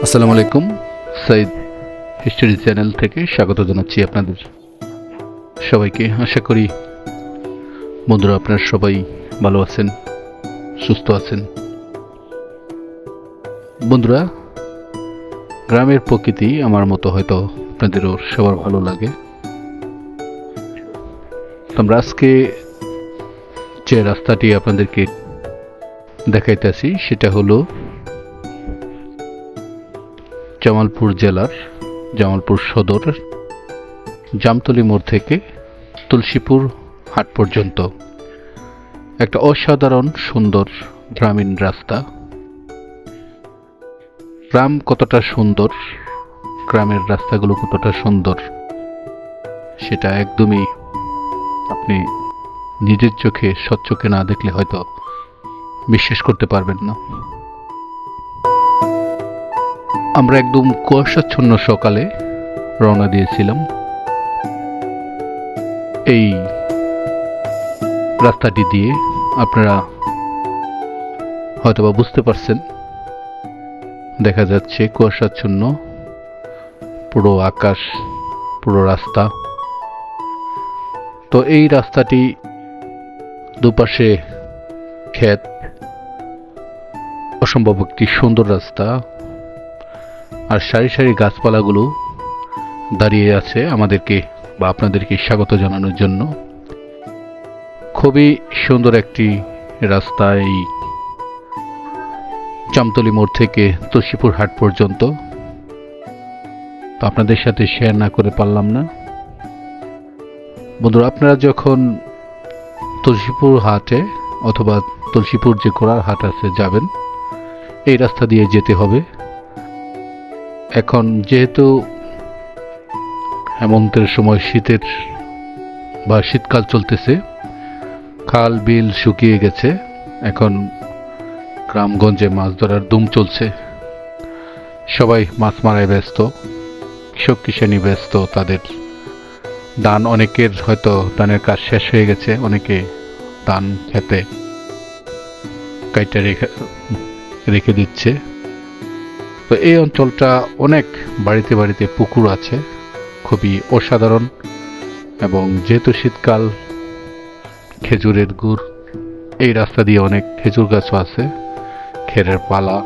আসসালামু আলাইকুম। Saeed history channel থেকে স্বাগত জানাচ্ছি আপনাদের সবাইকে। আশা করি বন্ধুরা আপনারা সবাই ভালো আছেন, সুস্থ আছেন। বন্ধুরা, গ্রামের প্রকৃতি আমার মতো হয়তো আপনাদেরও সবার ভালো লাগে। আমরা আজকে যে রাস্তাটি আপনাদেরকে দেখাইতেছি সেটা হলো জামালপুর জেলার জামালপুর সদর জামতলী মোড় থেকে তুলসীপুর হাট পর্যন্ত একটা অসাধারণ সুন্দর গ্রামীণ রাস্তা। গ্রাম কতটা সুন্দর, গ্রামের রাস্তাগুলো কতটা সুন্দর, সেটা একদমই আপনি নিজের চোখে সচ্চোখে না দেখলে হয়তো বিশ্বাস করতে পারবেন না। আমরা একদম কুয়াশাচ্ছন্ন সকালে রওনা দিয়েছিলাম। এই রাস্তাটি দিয়ে আপনারা হয়তোবা বুঝতে পারছেন, দেখা যাচ্ছে কুয়াশাচ্ছন্ন পুরো আকাশ, পুরো রাস্তা। তো এই রাস্তাটি দুপাশে ক্ষেত, অসম্ভব একটি সুন্দর রাস্তা, আর সারি সারি গাছপালাগুলো দাঁড়িয়ে আছে আমাদেরকে বা আপনাদেরকে স্বাগত জানানোর জন্য। খুবই সুন্দর একটি রাস্তা এই জামতলী মোড় থেকে তুলসীপুর হাট পর্যন্ত। তো আপনাদের সাথে শেয়ার না করে পারলাম না। বন্ধুরা, আপনারা যখন তুলসীপুর হাটে অথবা তুলসীপুর যে ঘোড়ার হাট আছে যাবেন, এই রাস্তা দিয়ে যেতে হবে। এখন যেহেতু হেমন্তের সময়, শীতের বা শীতকাল চলতেছে, খাল বিল শুকিয়ে গেছে। এখন গ্রামগঞ্জে মাছ ধরার ধুম চলছে, সবাই মাছ মারায় ব্যস্ত, কৃষক কিষানি ব্যস্ত। তাদের ধান, অনেকের হয়তো ধানের কাজ শেষ হয়ে গেছে, অনেকে ধান খেতে কাইটা রেখে দিচ্ছে। তো এই অঞ্চলটা অনেক বাড়িতে বাড়িতে পুকুর আছে, খুবই অসাধারণ। এবং যেহেতু শীতকাল, খেজুরের গুড়, এই রাস্তা দিয়ে অনেক খেজুর গাছও আছে, খেরের পালা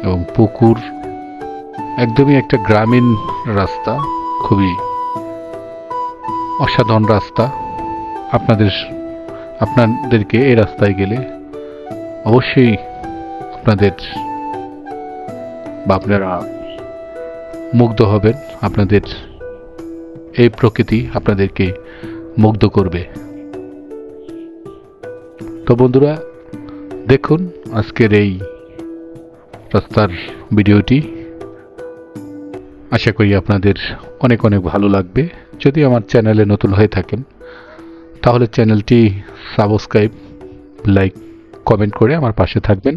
এবং পুকুর। একদমই একটা গ্রামীণ রাস্তা, খুবই অসাধারণ রাস্তা। আপনাদেরকে এই রাস্তায় গেলে অবশ্যই আপনারা মুগ্ধ হবেন। আপনাদের এই প্রকৃতি আপনাদেরকে মুগ্ধ করবে। তো বন্ধুরা, দেখুন আজকের এই রাস্তার ভিডিওটি। আশা করি আপনাদের অনেক অনেক ভালো লাগবে। যদি আমার চ্যানেলে নতুন হয়ে থাকেন তাহলে চ্যানেলটি সাবস্ক্রাইব, লাইক, কমেন্ট করে আমার পাশে থাকবেন।